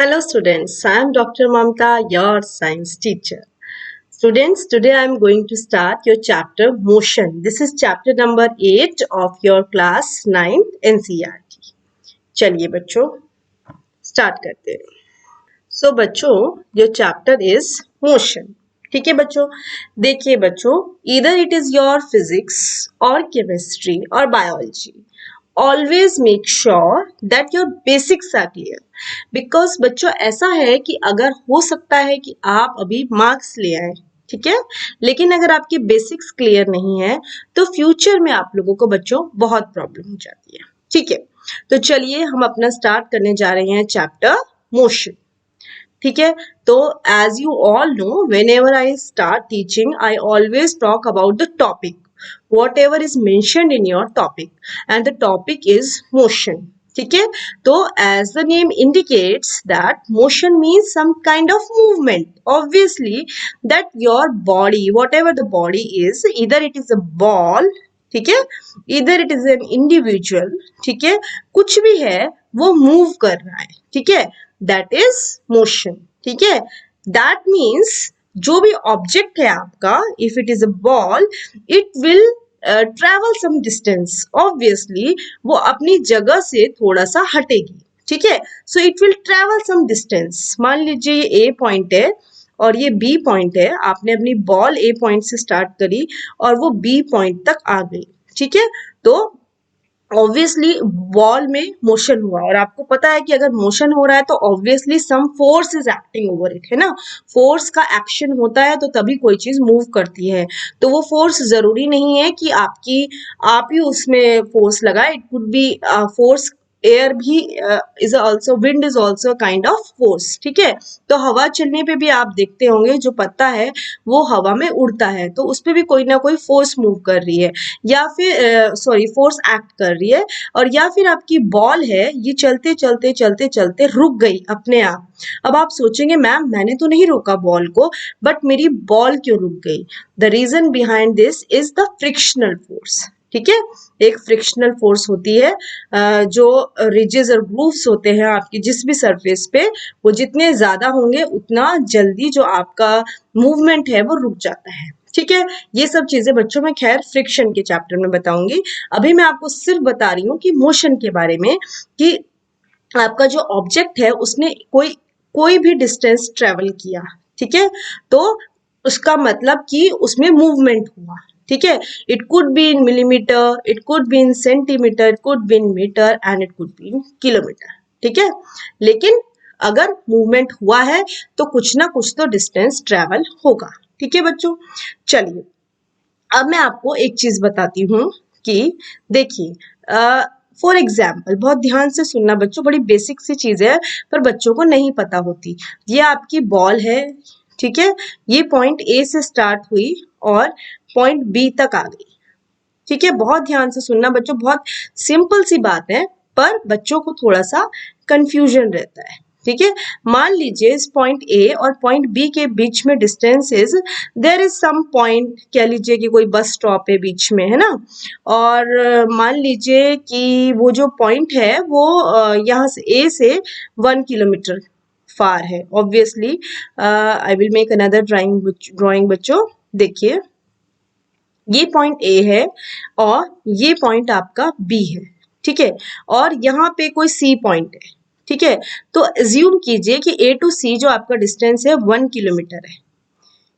Hello students, I am Dr. Mamta, your science teacher. Students, today I am going to start your chapter Motion. This is chapter number 8 of your class 9 NCERT. चलिए बच्चों start करते हैं. सो बच्चों your chapter is Motion. ठीक है बच्चों, देखिए बच्चों, either it is your physics or chemistry or biology. Always make sure that your basics are clear. Because बच्चों ऐसा है कि अगर हो सकता है कि आप अभी मार्क्स ले आए, ठीक है, लेकिन अगर आपके बेसिक्स क्लियर नहीं है तो फ्यूचर में आप लोगों को बच्चों बहुत प्रॉब्लम हो जाती है. ठीक है, तो चलिए हम अपना स्टार्ट करने जा रहे हैं चैप्टर मोशन. ठीक है, तो as you all know, whenever I start teaching I always talk about the topic, whatever is mentioned in your topic, and the topic is motion. ठीक है, तो as the name indicates that motion means some kind of movement. Obviously that your body, whatever the body is, either it is a ball, ठीक है, either it is an individual, ठीक है, कुछ भी है वो मूव कर रहा है. ठीक है, that is motion. ठीक है, that means जो भी ऑब्जेक्ट है आपका, if it is a ball, it will travel some distance. Obviously वो अपनी जगह से थोड़ा सा हटेगी. ठीक है, so it will travel some distance. मान लीजिए ये ए पॉइंट है और ये बी पॉइंट है. आपने अपनी बॉल ए पॉइंट से स्टार्ट करी और वो बी पॉइंट तक आ गई. ठीक है, तो ऑब्वियसली बॉल में मोशन हुआ और आपको पता है कि अगर मोशन हो रहा है तो obviously some force is acting over it, है ना. फोर्स का एक्शन होता है तो तभी कोई चीज मूव करती है. तो वो फोर्स जरूरी नहीं है कि आप ही उसमें फोर्स लगाए. It could be force, air भी is also, wind is also kind of force. ठीक है, तो हवा चलने पे भी आप देखते होंगे जो पत्ता है वो हवा में उड़ता है, तो उस पर भी कोई ना कोई फोर्स मूव कर रही है, या फिर फोर्स एक्ट कर रही है. और या फिर आपकी बॉल है, ये चलते चलते चलते चलते रुक गई अपने आप. अब आप सोचेंगे मैम मैंने तो नहीं रोका बॉल को, बट मेरी बॉल क्यों रुक गई? The reason behind this is the frictional force. ठीक है, एक फ्रिक्शनल फोर्स होती है, जो रिजेस और ग्रूव्स होते हैं आपकी जिस भी सरफेस पे, वो जितने ज्यादा होंगे उतना जल्दी जो आपका मूवमेंट है वो रुक जाता है. ठीक है, ये सब चीजें बच्चों में खैर फ्रिक्शन के चैप्टर में बताऊंगी. अभी मैं आपको सिर्फ बता रही हूँ कि मोशन के बारे में, कि आपका जो ऑब्जेक्ट है उसने कोई भी डिस्टेंस ट्रेवल किया. ठीक है, तो उसका मतलब कि उसमें मूवमेंट हुआ. ठीक है, it could be in millimetre, it could be in centimetre, it could be in metre and it could be in kilometre. ठीक है, लेकिन अगर मूवमेंट हुआ है तो कुछ ना कुछ तो डिस्टेंस ट्रेवल होगा. ठीक है बच्चों, चलिए अब मैं आपको एक चीज बताती हूँ कि देखिए, फॉर एग्जाम्पल, बहुत ध्यान से सुनना बच्चों, बड़ी बेसिक सी चीज है पर बच्चों को नहीं पता होती. ये आपकी बॉल है. ठीक है, ये पॉइंट ए से स्टार्ट हुई और पॉइंट बी तक आ गई. ठीक है, बहुत ध्यान से सुनना बच्चों, बहुत सिंपल सी बात है पर बच्चों को थोड़ा सा कंफ्यूजन रहता है. ठीक है, मान लीजिए इस पॉइंट ए और पॉइंट बी के बीच में distance is, there is some point, कह लीजिए कि कोई बस स्टॉप है बीच में, है ना. और मान लीजिए कि वो जो पॉइंट है वो यहाँ से ए से 1 किलोमीटर फार है. Obviously I will make another drawing बच्चों. देखिए ये पॉइंट ए है और ये पॉइंट आपका बी है. ठीक है, और यहाँ पे कोई सी पॉइंट है. ठीक है, तो अज्यूम कीजिए कि ए टू सी जो आपका डिस्टेंस है 1 किलोमीटर है.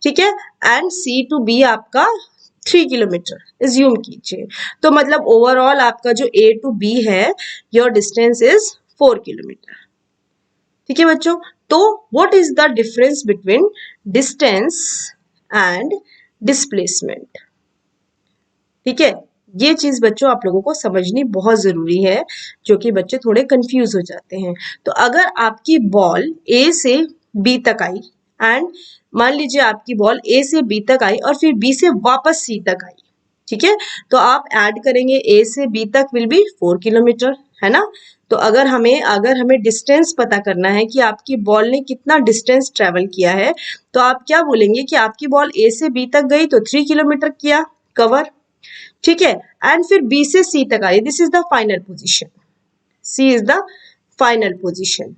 ठीक है, एंड सी टू बी आपका 3 किलोमीटर अज्यूम कीजिए. तो मतलब ओवरऑल आपका जो ए टू बी है, योर डिस्टेंस इज 4 किलोमीटर. ठीक है बच्चों, तो what is the difference between distance and displacement? ठीक है, ये चीज बच्चों आप लोगों को समझनी बहुत जरूरी है, जो कि बच्चे थोड़े कंफ्यूज हो जाते हैं. तो अगर आपकी बॉल ए से बी तक आई, एंड मान लीजिए आपकी बॉल ए से बी तक आई और फिर बी से वापस सी तक आई. ठीक है, तो आप ऐड करेंगे ए से बी तक विल बी 4 किलोमीटर, है ना. तो अगर हमें डिस्टेंस पता करना है कि आपकी बॉल ने कितना डिस्टेंस ट्रेवल किया है, तो आप क्या बोलेंगे कि आपकी बॉल ए से बी तक गई तो 3 किलोमीटर किया कवर. ठीक है, एंड फिर बी से सी तक आ रही, this is the final position. C is the final position.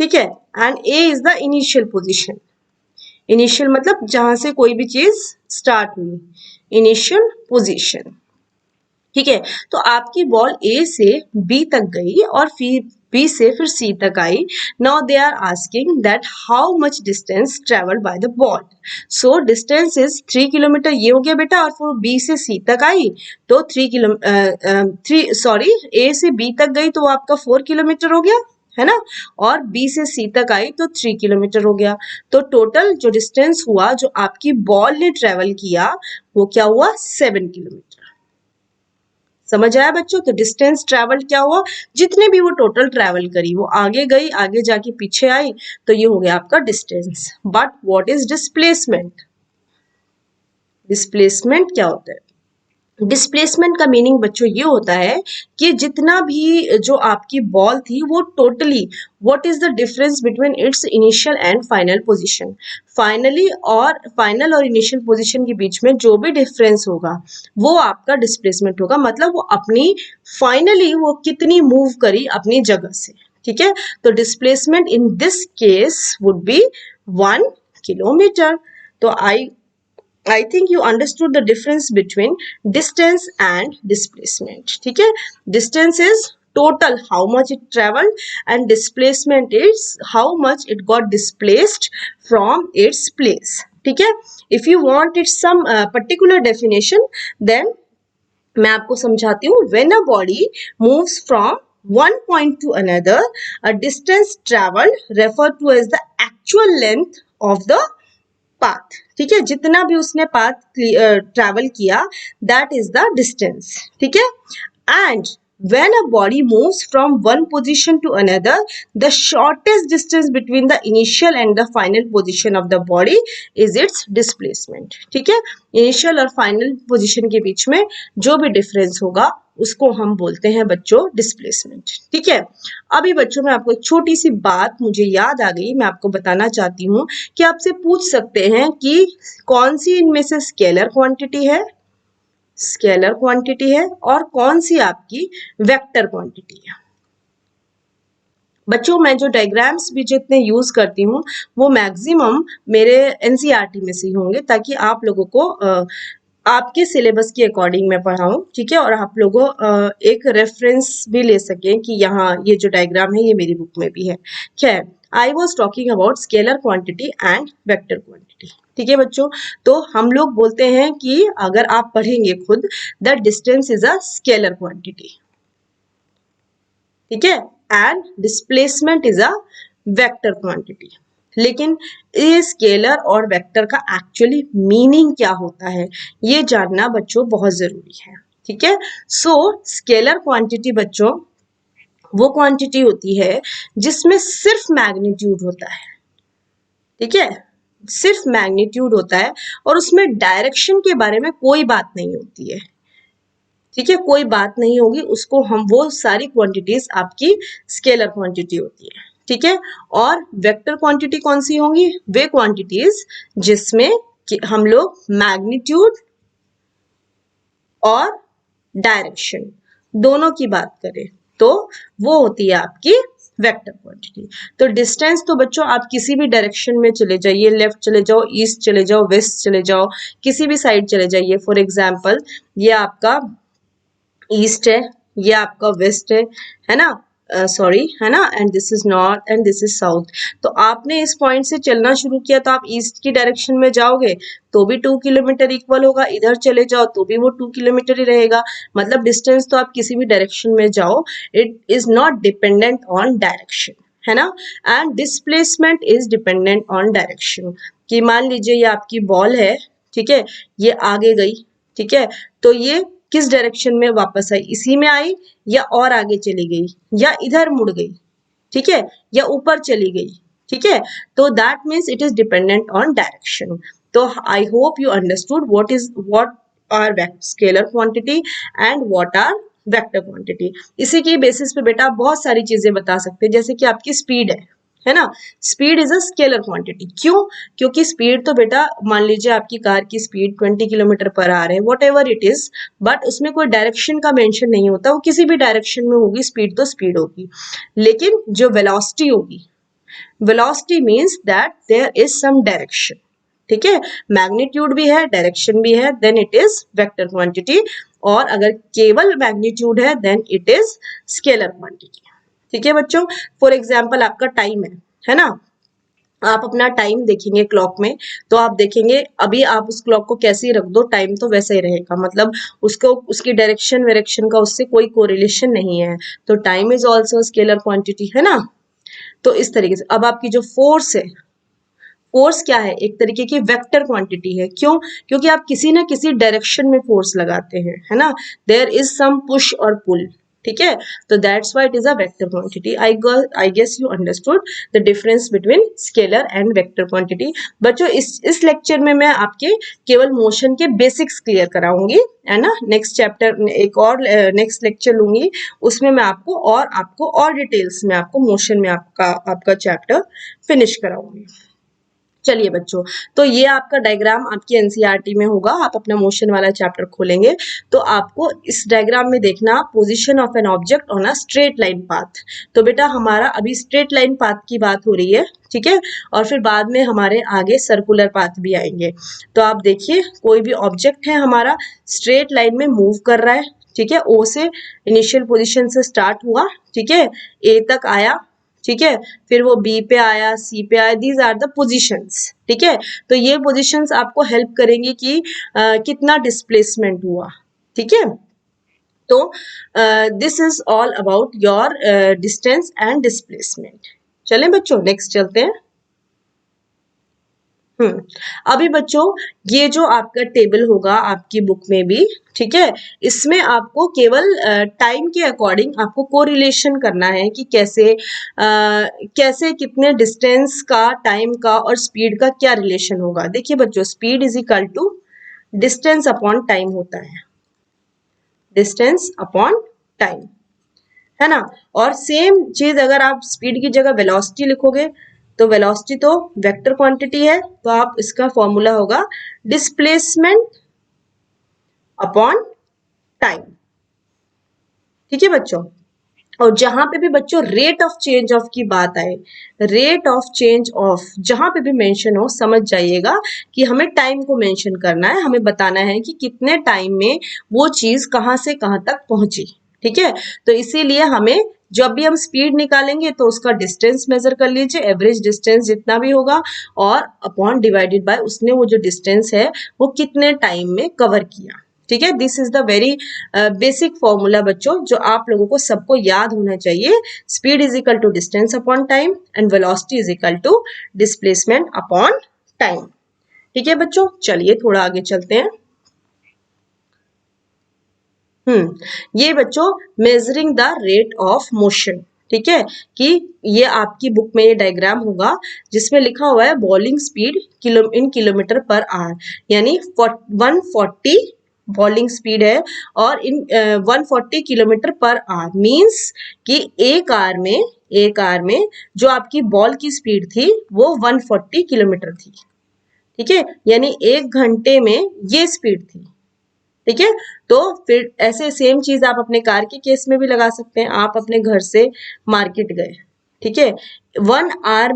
ठीक है, and A is the initial position. Initial मतलब जहां से कोई भी चीज स्टार्ट हुई, इनिशियल पोजीशन। ठीक है, तो आपकी बॉल ए से बी तक गई और फिर बी से फिर सी तक आई। Now they are asking that how much distance travelled by the ball. So distance is 3 kilometre, ये हो गया बेटा, और फिर बी से सी तक आई तो 3 ए से बी तक गई तो वो आपका 4 किलोमीटर हो गया, है ना, और बी से सी तक आई तो 3 किलोमीटर हो गया। तो टोटल जो डिस्टेंस हुआ जो आपकी बॉल ने ट्रेवल किया वो क्या हुआ, 7 किलोमीटर। समझ आया बच्चों? तो डिस्टेंस ट्रेवल क्या हुआ, जितने भी वो टोटल ट्रेवल करी, वो आगे गई, आगे जाके पीछे आई, तो ये हो गया आपका distance. But what is displacement? Displacement क्या होता है? डिस्प्लेसमेंट का मीनिंग बच्चों ये होता है कि जितना भी जो आपकी बॉल थी वो totally, what is the difference between its initial and final position. Final और इनिशियल पोजीशन के बीच में जो भी डिफरेंस होगा वो आपका डिस्प्लेसमेंट होगा। मतलब वो अपनी फाइनली वो कितनी मूव करी अपनी जगह से। ठीक है, तो displacement in this case would be 1 kilometre. तो I think you understood the difference between distance and displacement. ठीक है, distance is total how much it traveled and displacement is how much it got displaced from its place. ठीक है, if you want it some particular definition then मैं आपको समझाती हूँ। when a body moves from one point to another, a distance traveled referred to as the actual length of the path. ठीक है, जितना भी उसने पाथ ट्रेवल किया दैट इज द डिस्टेंस। ठीक है, and when a body moves from one position to another, the shortest distance between the initial and the final position of the body is its displacement. ठीक है, initial और final position के बीच में जो भी डिफरेंस होगा उसको हम बोलते हैं बच्चों डिस्प्लेसमेंट। ठीक है, अभी बच्चों में आपको एक छोटी सी बात मुझे याद आ गई, मैं आपको बताना चाहती हूँ कि आपसे पूछ सकते हैं कि कौन सी इनमें से स्केलर क्वांटिटी है, स्केलर क्वांटिटी है, और कौन सी आपकी वेक्टर क्वांटिटी है। बच्चों मैं जो डायग्राम्स भी जितने यूज करती हूँ वो मैक्सिमम मेरे एनसीईआरटी में से ही होंगे ताकि आप लोगों को आपके सिलेबस के अकॉर्डिंग मैं पढ़ाऊं। ठीक है, और आप लोगों एक रेफरेंस भी ले सकें कि यहाँ ये जो डायग्राम है ये मेरी बुक में भी है। खैर, I was talking about scalar quantity and vector quantity. ठीक है बच्चों, तो हम लोग बोलते हैं कि अगर आप पढ़ेंगे खुद, that distance is a scalar quantity. ठीक है, and displacement is a vector quantity. लेकिन ये स्केलर और वेक्टर का एक्चुअली मीनिंग क्या होता है ये जानना बच्चों बहुत जरूरी है। ठीक है, सो स्केलर क्वांटिटी बच्चों वो क्वांटिटी होती है जिसमें सिर्फ मैग्नीट्यूड होता है। ठीक है, सिर्फ मैग्नीट्यूड होता है और उसमें डायरेक्शन के बारे में कोई बात नहीं होती है। ठीक है, कोई बात नहीं होगी, उसको हम वो सारी क्वांटिटीज आपकी स्केलर क्वांटिटी होती है। ठीक है, और वेक्टर क्वांटिटी कौन सी होंगी, वे क्वांटिटीज जिसमें हम लोग मैग्नीट्यूड और डायरेक्शन दोनों की बात करें तो वो होती है आपकी वेक्टर क्वांटिटी। तो डिस्टेंस तो बच्चों आप किसी भी डायरेक्शन में चले जाइए, लेफ्ट चले जाओ, ईस्ट चले जाओ, वेस्ट चले जाओ, किसी भी साइड चले जाइए। फॉर एग्जाम्पल ये आपका ईस्ट है, ये आपका वेस्ट है ना, सॉरी है ना, and this is north and this is south. तो आपने इस पॉइंट से चलना शुरू किया तो आप ईस्ट की डायरेक्शन में जाओगे तो भी 2 किलोमीटर इक्वल होगा, इधर चले जाओ तो भी वो 2 किलोमीटर ही रहेगा। मतलब डिस्टेंस तो आप किसी भी डायरेक्शन में जाओ, it is not dependent on direction, है ना। And displacement is dependent on direction. कि मान लीजिए ये आपकी बॉल है, ठीक है, ये आगे गई, ठीक है, तो ये किस डायरेक्शन में वापस आई, इसी में आई या और आगे चली गई या इधर मुड़ गई, ठीक है, या ऊपर चली गई। ठीक है, तो that means it is dependent on direction. तो I hope you understood what are scalar quantity and what are vector quantity. इसी की बेसिस पे बेटा आप बहुत सारी चीजें बता सकते हैं, जैसे कि आपकी स्पीड है ना, speed is a scalar quantity. क्यों? क्योंकि स्पीड तो बेटा मान लीजिए आपकी कार की स्पीड 20 किलोमीटर पर आवर है, what ever it is, but उसमें कोई डायरेक्शन का मेंशन नहीं होता, वो किसी भी डायरेक्शन में होगी, स्पीड तो स्पीड होगी। लेकिन जो वेलोसिटी होगी velocity means that there is some direction, ठीक है, मैग्नीट्यूड भी है, डायरेक्शन भी है, then it is vector quantity. और अगर केवल मैग्नीट्यूड है then it is scalar quantity, ठीक है बच्चों। फॉर एग्जाम्पल आपका टाइम है ना, आप अपना टाइम देखेंगे क्लॉक में, तो आप देखेंगे अभी आप उस क्लॉक को कैसे ही रख दो टाइम तो वैसा ही रहेगा, मतलब उसको उसकी डायरेक्शन वेरेक्शन का उससे कोई कोरिलेशन नहीं है। तो time is also scalar quantity, है ना। तो इस तरीके से अब आपकी जो फोर्स है, फोर्स क्या है, एक तरीके की वेक्टर क्वांटिटी है। क्यों? क्योंकि आप किसी ना किसी डायरेक्शन में फोर्स लगाते हैं, है ना, देयर इज सम पुश और पुल, ठीक है। तो that's why it is a vector quantity. I guess you understood the difference between scalar and vector quantity. बच्चों इस लेक्चर में मैं आपके केवल मोशन के बेसिक्स क्लियर कराऊंगी, है ना। नेक्स्ट चैप्टर एक और नेक्स्ट लेक्चर लूंगी, उसमें मैं आपको और डिटेल्स में आपको मोशन में आपका चैप्टर फिनिश कराऊंगी। चलिए बच्चों, तो ये आपका डायग्राम आपकी एनसीईआरटी में होगा। आप अपना मोशन वाला चैप्टर खोलेंगे तो आपको इस डायग्राम में देखना position of an object on a straight line path. तो बेटा हमारा अभी स्ट्रेट लाइन पाथ की बात हो रही है, ठीक है, और फिर बाद में हमारे आगे सर्कुलर पाथ भी आएंगे। तो आप देखिए कोई भी ऑब्जेक्ट है हमारा स्ट्रेट लाइन में मूव कर रहा है, ठीक है, ओ से इनिशियल पोजिशन से स्टार्ट हुआ, ठीक है, ए तक आया, ठीक है, फिर वो बी पे आया, सी पे आया, दीज आर द पोजीशंस, ठीक है। तो ये पोजीशंस आपको हेल्प करेंगे कि कितना डिस्प्लेसमेंट हुआ, ठीक है। तो this is all about your distance and displacement. चलें बच्चों नेक्स्ट चलते हैं। अभी बच्चों ये जो आपका टेबल होगा आपकी बुक में भी, ठीक है, इसमें आपको केवल टाइम के अकॉर्डिंग आपको कोरिलेशन करना है कि कैसे कितने डिस्टेंस का, टाइम का और स्पीड का क्या रिलेशन होगा। देखिए बच्चों speed is equal to distance upon time होता है, डिस्टेंस अपॉन टाइम, है ना। और सेम चीज अगर आप स्पीड की जगह वेलोसिटी लिखोगे तो वेलोसिटी तो वेक्टर क्वांटिटी है, तो आप इसका फॉर्मूला होगा डिस्प्लेसमेंट अपॉन टाइम, ठीक है बच्चों। और जहां पे भी बच्चों रेट ऑफ चेंज ऑफ की बात आए, रेट ऑफ चेंज ऑफ जहां पे भी मेंशन हो, समझ जाइएगा कि हमें टाइम को मेंशन करना है, हमें बताना है कि कितने टाइम में वो चीज कहां से कहां तक पहुंची, ठीक है। तो इसीलिए हमें जब भी हम स्पीड निकालेंगे तो उसका डिस्टेंस मेजर कर लीजिए, एवरेज डिस्टेंस जितना भी होगा, और अपॉन डिवाइडेड बाय उसने वो जो डिस्टेंस है वो कितने टाइम में कवर किया, ठीक है। This is the very basic formula बच्चों जो आप लोगों को सबको याद होना चाहिए। Speed is equal to distance upon time and velocity is equal to displacement upon time, ठीक है बच्चों। चलिए थोड़ा आगे चलते हैं। ये बच्चों measuring the rate of motion, ठीक है, कि ये आपकी बुक में ये डायग्राम होगा जिसमें लिखा हुआ है bowling speed in kilometre per hour, यानी 140 बॉलिंग स्पीड है, और इन 140 किलोमीटर पर आवर मींस कि एक आवर में जो आपकी बॉल की स्पीड थी वो 140 किलोमीटर थी, ठीक है, यानी एक घंटे में ये स्पीड थी, ठीक है। तो फिर ऐसे सेम चीज आप अपने कार के केस में भी लगा सकते हैं। आप अपने घर से मार्केट गए, ठीक है, 1 आवर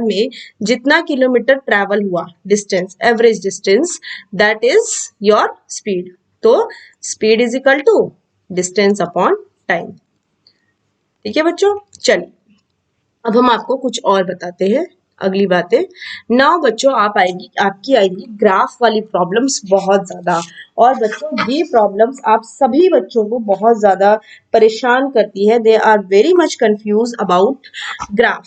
में जितना किलोमीटर ट्रैवल हुआ, distance, average distance, that is your speed. तो speed is equal to distance upon time, ठीक है बच्चों। चलिए अब हम आपको कुछ और बताते हैं अगली बातें। नाउ बच्चों आपकी आएगी ग्राफ वाली प्रॉब्लम्स बहुत ज्यादा, और बच्चों ये प्रॉब्लम्स आप सभी बच्चों को बहुत ज्यादा परेशान करती है। They are very much confuse about graph,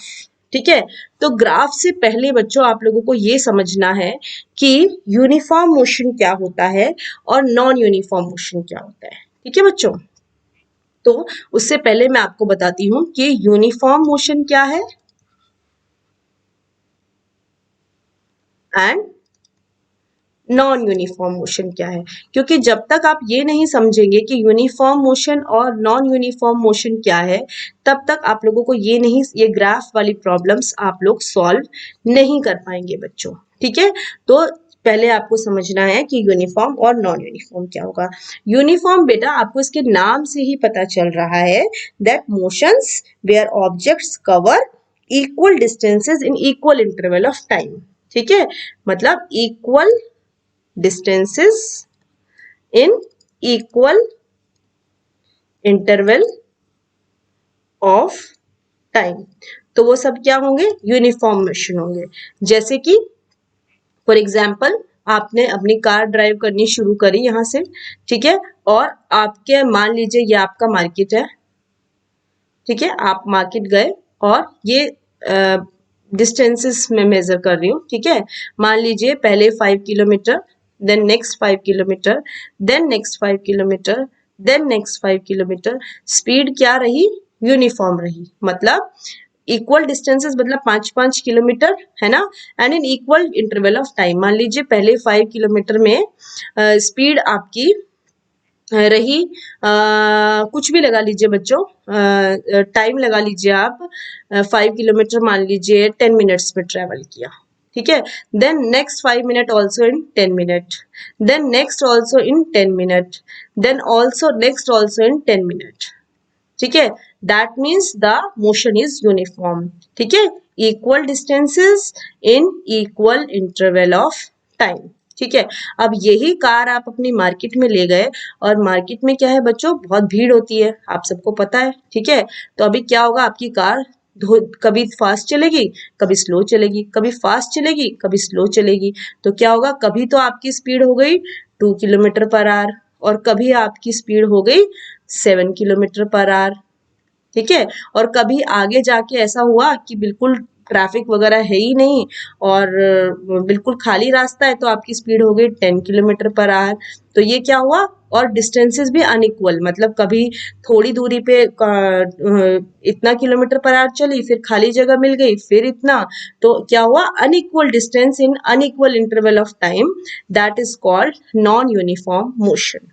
ठीक है। तो ग्राफ से पहले बच्चों आप लोगों को ये समझना है कि यूनिफॉर्म मोशन क्या होता है और नॉन यूनिफॉर्म मोशन क्या होता है, ठीक है बच्चों। तो उससे पहले मैं आपको बताती हूँ कि यूनिफॉर्म मोशन क्या है एंड नॉन यूनिफॉर्म मोशन क्या है, क्योंकि जब तक आप ये नहीं समझेंगे कि यूनिफॉर्म मोशन और नॉन यूनिफॉर्म मोशन क्या है, तब तक आप लोगों को ये ग्राफ वाली प्रॉब्लम्स आप लोग सॉल्व नहीं कर पाएंगे बच्चों, ठीक है। तो पहले आपको समझना है कि यूनिफॉर्म और नॉन यूनिफॉर्म क्या होगा। यूनिफॉर्म बेटा आपको इसके नाम से ही पता चल रहा है that motions where objects cover equal distances in equal interval of time. ठीक है, मतलब equal distances in equal interval of time. तो वो सब क्या होंगे, यूनिफॉर्म मोशन होंगे। जैसे कि फॉर एग्जाम्पल आपने अपनी कार ड्राइव करनी शुरू करी यहाँ से, ठीक है, और आपके मान लीजिए ये आपका मार्केट है, ठीक है, आप मार्केट गए और ये डिस्टेंसेस में मेजर कर रही हूँ, ठीक है। मान लीजिए पहले 5 kilometre, then next 5 kilometre, then next 5 kilometre, then next 5 kilometre. Speed क्या रही, यूनिफॉर्म रही, मतलब इक्वल डिस्टेंसेस मतलब 5-5 किलोमीटर, है ना, and in equal interval of time. मान लीजिए पहले 5 किलोमीटर में स्पीड आपकी रही कुछ भी लगा लीजिए बच्चों, टाइम लगा लीजिए आप, 5 किलोमीटर मान लीजिए 10 मिनट्स में ट्रेवल किया, ठीक है। Then next 5 minute also in 10 minute, then next also in 10 minute, then also next also in 10 minute, ठीक है। That means the motion is uniform, ठीक है, equal distances in equal interval of time, ठीक है। अब यही कार आप अपनी मार्केट में ले गए, और मार्केट में क्या है बच्चों, बहुत भीड़ होती है, आप सबको पता है, ठीक है। तो अभी क्या होगा, आपकी कार कभी फास्ट चलेगी, कभी स्लो चलेगी, कभी फास्ट चलेगी, कभी स्लो चलेगी। तो क्या होगा, कभी तो आपकी स्पीड हो गई 2 किलोमीटर पर आवर, और कभी आपकी स्पीड हो गई 7 किलोमीटर पर आवर, ठीक है। और कभी आगे जाके ऐसा हुआ कि बिल्कुल ट्रैफिक वगैरह है ही नहीं और बिल्कुल खाली रास्ता है, तो आपकी स्पीड हो गई 10 किलोमीटर पर आवर। तो ये क्या हुआ, और डिस्टेंसेस भी अनइक्वल, मतलब कभी थोड़ी दूरी पे इतना किलोमीटर पर आवर चली, फिर खाली जगह मिल गई, फिर इतना। तो क्या हुआ, unequal distance in unequal interval of time, that is called non uniform motion.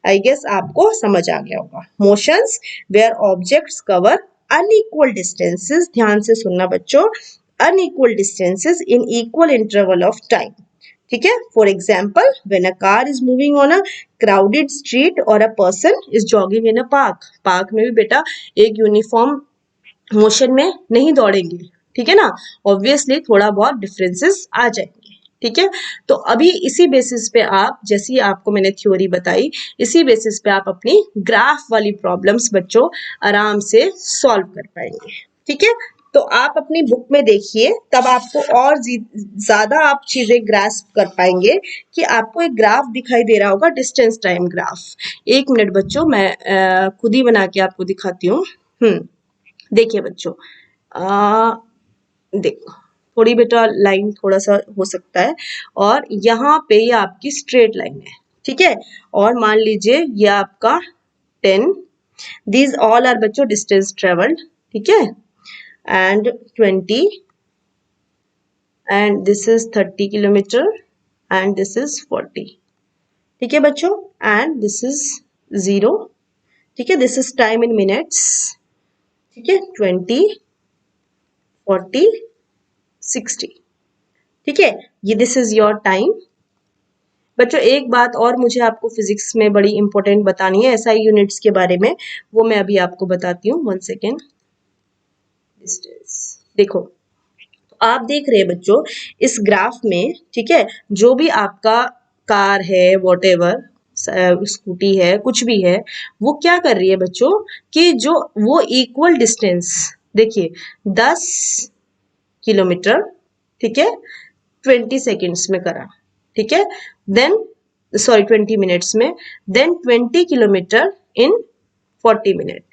I guess आपको समझ आ गया होगा। Motions where objects cover unequal distances, ध्यान से सुनना बच्चों, unequal distances in equal interval of time, ठीक है। For example, when a car is moving on a crowded street और a person is jogging in a park. Park में भी बेटा एक यूनिफॉर्म मोशन में नहीं दौड़ेंगे, ठीक है ना, ऑब्वियसली थोड़ा बहुत डिफरेंसेस आ जाएंगे, ठीक है। तो अभी इसी बेसिस पे आप, जैसी आपको मैंने थ्योरी बताई, इसी बेसिस पे आप अपनी ग्राफ वाली प्रॉब्लम्स बच्चों आराम से सॉल्व कर पाएंगे, ठीक है। तो आप अपनी बुक में देखिए, तब आपको और ज्यादा आप चीजें ग्रास्प कर पाएंगे कि आपको एक ग्राफ दिखाई दे रहा होगा, डिस्टेंस टाइम ग्राफ। एक मिनट बच्चों, मैं खुद ही बना के आपको दिखाती हूँ। देखिए बच्चों, देखो थोड़ी बेटा लाइन थोड़ा सा हो सकता है, और यहाँ पे ये आपकी स्ट्रेट लाइन है, ठीक है। और मान लीजिए ये आपका 10, दीज ऑल आर बच्चों डिस्टेंस ट्रेवल्ड, ठीक है, and 20, and this is 30 kilometre, and this is 40, ठीक है बच्चों, एंड दिस इज 0, ठीक है, this is time in minutes, ठीक है, 20, 40, 60, ठीक है, ये दिस इज योर टाइम। बच्चों एक बात और मुझे आपको फिजिक्स में बड़ी इंपॉर्टेंट बतानी है, एसआई यूनिट्स के बारे में, वो मैं अभी आपको बताती हूँ, 1 सेकेंड। डिस्टेंस देखो, तो आप देख रहे हैं बच्चों इस ग्राफ में, ठीक है, जो भी आपका कार है, वॉटेवर स्कूटी है, कुछ भी है, वो क्या कर रही है बच्चों, कि जो वो इक्वल डिस्टेंस, देखिए 10 किलोमीटर, ठीक है, 20 सेकेंड्स में करा, ठीक है, देन सॉरी 20 मिनट्स में, देन 20 किलोमीटर इन 40 मिनट,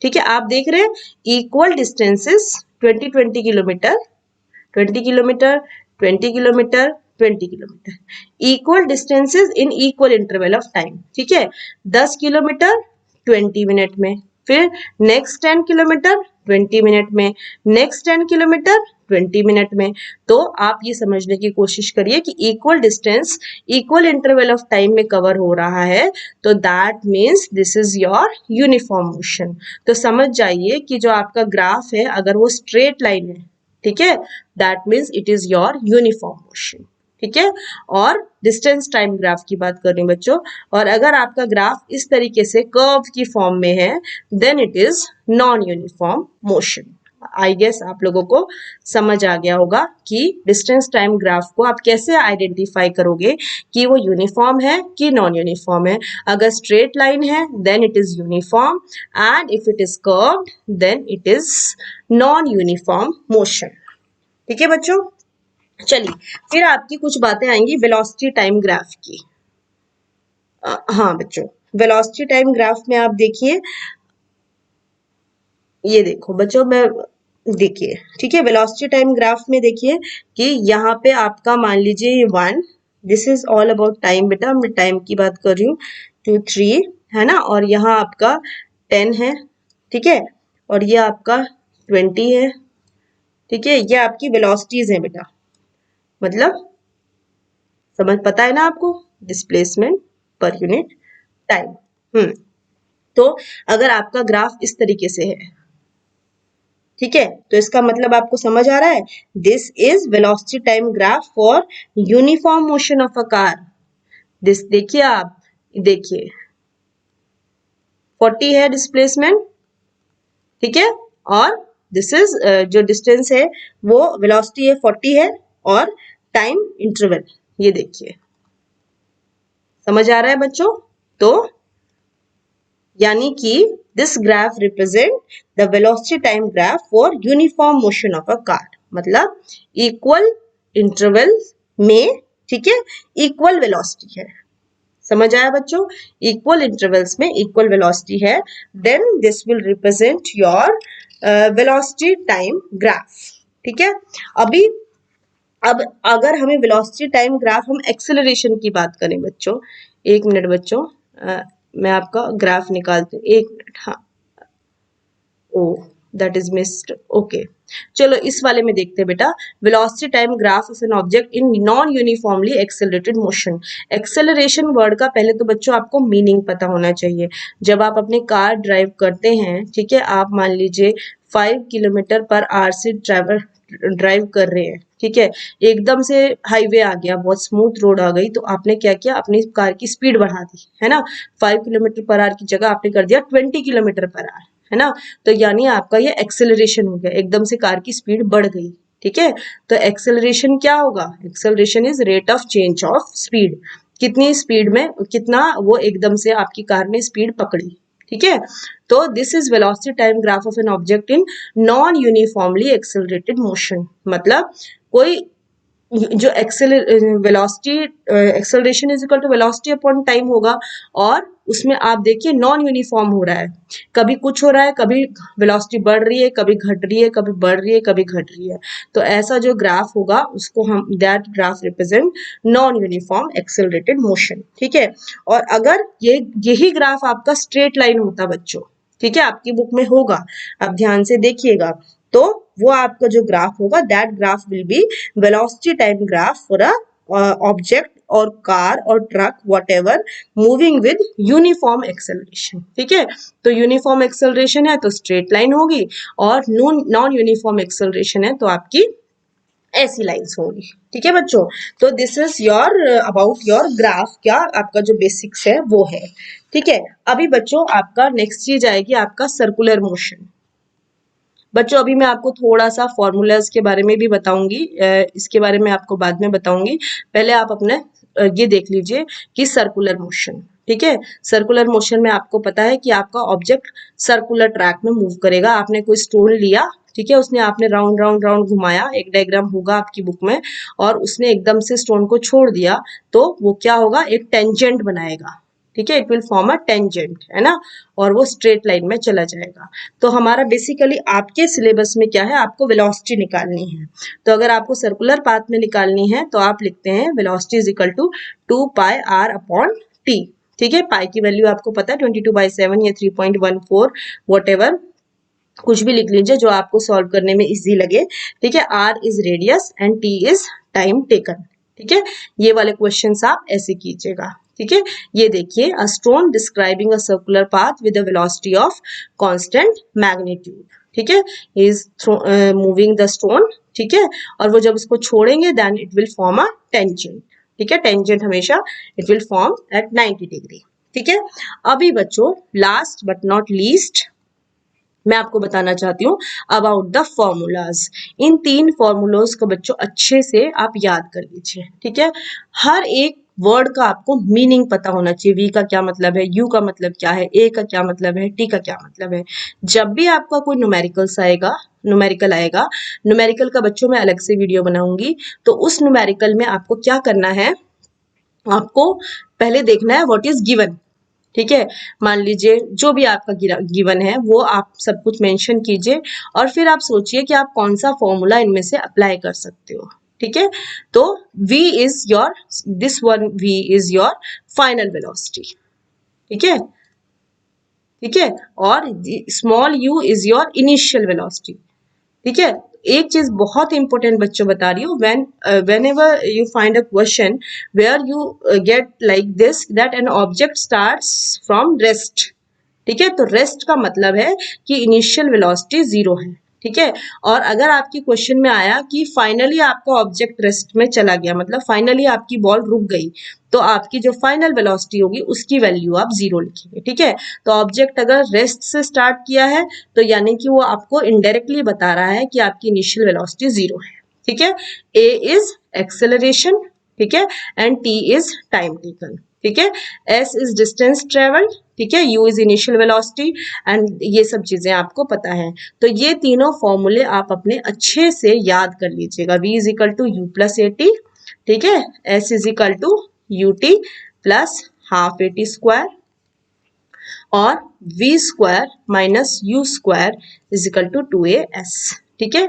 ठीक है। आप देख रहे हैं equal distances, 20 kilometre, 20 kilometre, 20 kilometre, 20 kilometre, equal distances in equal interval of time, ठीक है। 10 किलोमीटर 20 मिनट में, फिर नेक्स्ट 10 किलोमीटर 20 मिनट में, नेक्स्ट 10 किलोमीटर 20 मिनट में। तो आप ये समझने की कोशिश करिए कि equal distance equal interval of time में कवर हो रहा है, तो that means this is your uniform motion. तो समझ जाइए कि जो आपका ग्राफ है अगर वो स्ट्रेट लाइन है, ठीक है, that means it is your uniform motion, ठीक है। और डिस्टेंस टाइम ग्राफ की बात कर रही हूँ बच्चों, और अगर आपका ग्राफ इस तरीके से कर्व की फॉर्म में है, then it is non uniform motion. I guess आप लोगों को समझ आ गया होगा कि डिस्टेंस टाइम ग्राफ को आप कैसे आइडेंटिफाई करोगे कि वो यूनिफॉर्म है कि नॉन यूनिफॉर्म है। अगर स्ट्रेट लाइन है then it is uniform, and if it is curved then it is non uniform motion. ठीक है बच्चों, चलिए फिर आपकी कुछ बातें आएंगी वेलोसिटी टाइम ग्राफ की। हाँ बच्चों, वेलोसिटी टाइम ग्राफ में आप देखिए, ये देखो बच्चों, मैं देखिए ठीक है, वेलोसिटी टाइम ग्राफ में देखिए कि यहाँ पे आपका मान लीजिए ये 1, this is all about time बेटा, मैं टाइम की बात कर रही हूँ, 2 3 है ना, और यहाँ आपका 10 है, ठीक है, और ये आपका 20 है, ठीक है, ये आपकी वेलोसिटीज है बेटा, मतलब समझ पता है ना आपको, डिस्प्लेसमेंट पर यूनिट टाइम। तो अगर आपका ग्राफ इस तरीके से है, ठीक है, तो इसका मतलब आपको समझ आ रहा है, this is velocity time graph for uniform motion of a car. This देखिए आप, देखिए 40 है डिस्प्लेसमेंट, ठीक है, और दिस इज जो डिस्टेंस है वो वेलोसिटी है 40 है, और टाइम इंटरवल ये देखिए, समझ आ रहा है बच्चों। तो यानी कि this graph represent the velocity time graph for uniform motion of a car, मतलब इक्वल इंटरवल में, ठीक है, इक्वल वेलोसिटी है। समझ आया बच्चों, इक्वल इंटरवल्स में इक्वल वेलोसिटी है, then this will represent your velocity time graph. ठीक है, अभी अब अगर हमें वेलोसिटी टाइम ग्राफ, हम एक्सेलरेशन की बात करें बच्चों, एक मिनट बच्चों, मैं आपका ग्राफ निकालती हूँ, एक मिनट, हाँ, ओ दैट इज मिस्ड, ओके, चलो इस वाले में देखते हैं बेटा, velocity time graph of an object in non uniformly accelerated motion. Acceleration word का पहले तो बच्चों आपको मीनिंग पता होना चाहिए। जब आप अपने कार ड्राइव करते हैं, ठीक है, आप मान लीजिए 5 किलोमीटर पर आवर से ड्राइव कर रहे हैं, ठीक है, एकदम से हाईवे आ गया, बहुत स्मूथ रोड आ गई, तो आपने क्या किया, अपनी कार की स्पीड बढ़ा दी, है ना, 5 किलोमीटर पर आवर की जगह आपने कर दिया 20 किलोमीटर पर आवर, है ना, तो यानी आपका ये एक्सेलरेशन हो गया, एकदम से कार की स्पीड बढ़ गई। ठीक है, तो एक्सेलरेशन क्या होगा, acceleration is rate of change of speed, कितनी स्पीड में, कितना वो एकदम से आपकी कार ने स्पीड पकड़ी। ठीक है, तो this is velocity time graph of an object in non uniformly accelerated motion, मतलब कोई जो velocity, acceleration is equal to velocity upon time होगा, और उसमें आप देखिए नॉन यूनिफॉर्म हो रहा है, कभी कुछ हो रहा है, कभी वेलोसिटी बढ़ रही है, कभी घट रही है, कभी बढ़ रही है, कभी घट रही है, तो ऐसा जो ग्राफ होगा उसको हम, that graph represent non uniform accelerated motion. ठीक है, और अगर यही ग्राफ आपका स्ट्रेट लाइन होता बच्चों, ठीक है, आपकी बुक में होगा, आप ध्यान से देखिएगा, तो वो आपका जो ग्राफ होगा, that graph will be velocity time graph for a object और कार और truck whatever moving with uniform acceleration. ठीक है, तो यूनिफॉर्म एक्सेलरेशन है तो स्ट्रेट लाइन होगी, और नॉन यूनिफॉर्म एक्सेलरेशन है तो आपकी ऐसी लाइंस होंगी। ठीक है बच्चों, तो this is your about your graph, क्या आपका जो बेसिक्स है वो है। ठीक है, अभी बच्चों आपका नेक्स्ट चीज आएगी आपका सर्कुलर मोशन। बच्चों अभी मैं आपको थोड़ा सा फॉर्मूलाज के बारे में भी बताऊंगी, इसके बारे में आपको बाद में बताऊंगी, पहले आप अपने ये देख लीजिए कि सर्कुलर मोशन, ठीक है, सर्कुलर मोशन में आपको पता है कि आपका ऑब्जेक्ट सर्कुलर ट्रैक में मूव करेगा। आपने कोई स्टोन लिया, ठीक है, उसने आपने राउंड राउंड राउंड घुमाया, एक डायग्राम होगा आपकी बुक में, और उसने एकदम से स्टोन को छोड़ दिया, तो वो क्या होगा, एक टेंजेंट बनाएगा। ठीक है, it will form a tangent, है ना, और वो स्ट्रेट लाइन में चला जाएगा। तो हमारा बेसिकली आपके सिलेबस में क्या है, आपको वेलोसिटी निकालनी है, तो अगर आपको सर्कुलर पाथ में निकालनी है तो आप लिखते हैं velocity is equal to 2 pi R upon T. ठीक है, पाई की वैल्यू आपको पता है 22/7 या 3.14 व्हाटएवर, कुछ भी लिख लीजिए जो आपको सॉल्व करने में इजी लगे। ठीक है, R is radius and T is time taken. ठीक है, ये वाले क्वेश्चंस आप ऐसे कीजिएगा। ठीक है, ये देखिए, a stone describing a circular path with a velocity of constant magnitude. ठीक है, इज मूविंग द स्टोन, ठीक है, और वो जब उसको छोड़ेंगे then it will form a tangent. ठीक है, टेंजेंट हमेशा it will form at 90 degree. ठीक है, अभी बच्चों लास्ट बट नॉट लीस्ट मैं आपको बताना चाहती हूँ about the formulas. In 3 formulas को बच्चों अच्छे से आप याद कर लीजिए, ठीक है। हर एक वर्ड का आपको मीनिंग पता होना चाहिए। वी का क्या मतलब है, यू का मतलब क्या है, ए का क्या मतलब है, टी का क्या मतलब है। जब भी आपका कोई न्यूमेरिकल आएगा, न्यूमेरिकल का बच्चों मैं अलग से वीडियो बनाऊंगी, तो उस न्यूमेरिकल में आपको क्या करना है, आपको पहले देखना है व्हाट इज गिवन, ठीक है। मान लीजिए जो भी आपका गिवन है वो आप सब कुछ मेंशन कीजिए और फिर आप सोचिए कि आप कौन सा फॉर्मूला इनमें से अप्लाई कर सकते हो, ठीक है। तो v is your, this one v is your final velocity, ठीक है, ठीक है। और small u is your initial velocity, ठीक है। एक चीज बहुत इंपॉर्टेंट बच्चों बता रही हूँ, whenever you find a question where you get like this that an object starts from rest, ठीक है। तो रेस्ट का मतलब है कि इनिशियल वेलोसिटी 0 है, ठीक है। और अगर आपकी क्वेश्चन में आया कि फाइनली आपका ऑब्जेक्ट रेस्ट में चला गया, मतलब फाइनली आपकी बॉल रुक गई, तो आपकी जो फाइनल वेलोसिटी होगी उसकी वैल्यू आप 0 लिखेंगे, ठीक है। तो ऑब्जेक्ट अगर रेस्ट से स्टार्ट किया है तो यानी कि वो आपको इनडायरेक्टली बता रहा है कि आपकी इनिशियल वेलोसिटी 0 है, ठीक है। ए इज एक्सेलरेशन, ठीक है, and T is time taken, ठीक है। एस इज डिस्टेंस ट्रेवल्ड, ठीक है, you is initial velocity and ये सब चीजें आपको पता है। तो ये तीनों फॉर्मूले आप अपने अच्छे से याद कर लीजिएगा। v is equal to u plus a t, ठीक है, s is equal to u t plus half a t square और v square minus u square is equal to 2as, ठीक है।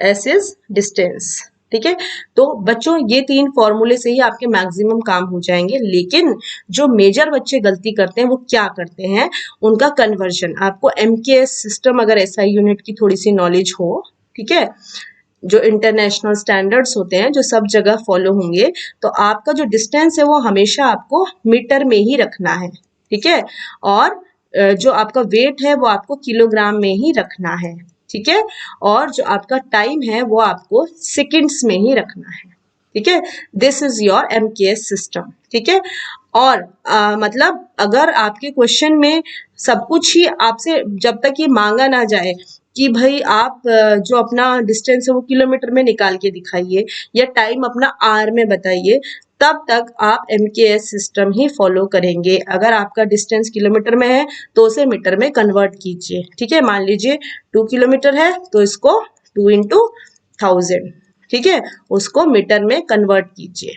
s इज डिस्टेंस, ठीक है। तो बच्चों ये 3 फॉर्मूले से ही आपके मैक्सिमम काम हो जाएंगे, लेकिन जो मेजर बच्चे गलती करते हैं वो क्या करते हैं, उनका कन्वर्जन। आपको MKS सिस्टम अगर SI यूनिट की थोड़ी सी नॉलेज हो, ठीक है, जो इंटरनेशनल स्टैंडर्ड्स होते हैं जो सब जगह फॉलो होंगे, तो आपका जो डिस्टेंस है वो हमेशा आपको मीटर में ही रखना है, ठीक है। और जो आपका वेट है वो आपको किलोग्राम में ही रखना है, ठीक है। और जो आपका टाइम है वो आपको सेकंड्स में ही रखना है, ठीक है। This is your MKS system, ठीक है। और मतलब अगर आपके क्वेश्चन में सब कुछ ही आपसे जब तक ये मांगा ना जाए कि भाई आप जो अपना डिस्टेंस है वो किलोमीटर में निकाल के दिखाइए या टाइम अपना आर में बताइए, तब तक आप MKS सिस्टम ही फॉलो करेंगे। अगर आपका डिस्टेंस किलोमीटर में है तो उसे मीटर में कन्वर्ट कीजिए, ठीक है। मान लीजिए 2 किलोमीटर है तो इसको 2 into 1000, ठीक है, उसको मीटर में कन्वर्ट कीजिए,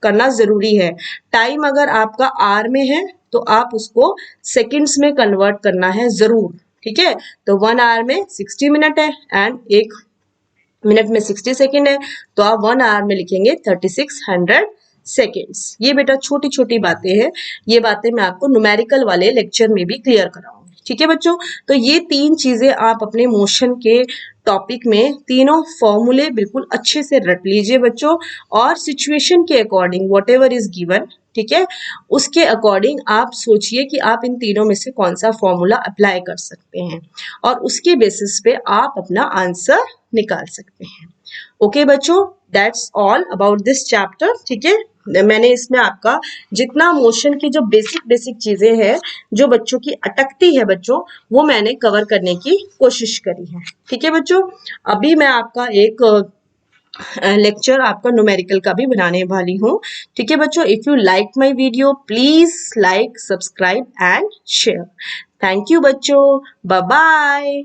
करना जरूरी है। टाइम अगर आपका आर में है तो आप उसको सेकंड्स में कन्वर्ट करना है जरूर, ठीक है। तो 1 आवर में 60 मिनट है एंड 1 मिनट में 60 सेकेंड है, तो आप 1 आवर में लिखेंगे 3600 सेकेंड्स। ये बेटा छोटी छोटी बातें हैं, ये बातें मैं आपको न्यूमेरिकल वाले लेक्चर में भी क्लियर कराऊंगी, ठीक है बच्चों। तो ये 3 चीजें आप अपने मोशन के टॉपिक में तीनों फॉर्मूले बिल्कुल अच्छे से रट लीजिए बच्चों, और सिचुएशन के according what ever is given, ठीक है, उसके अकॉर्डिंग आप सोचिए कि आप इन तीनों में से कौन सा फॉर्मूला अप्लाई कर सकते हैं और उसके बेसिस पे आप अपना आंसर निकाल सकते हैं। ओके बच्चों, that's all about this chapter, ठीक है। मैंने इसमें आपका जितना मोशन की जो बेसिक चीजें हैं जो बच्चों की अटकती है बच्चों, वो मैंने कवर करने की कोशिश करी है, ठीक है बच्चों। अभी मैं आपका एक लेक्चर आपका न्यूमेरिकल का भी बनाने वाली हूँ, ठीक है बच्चों। If you like my video please like, subscribe and share. Thank you बच्चों, बाय बाय।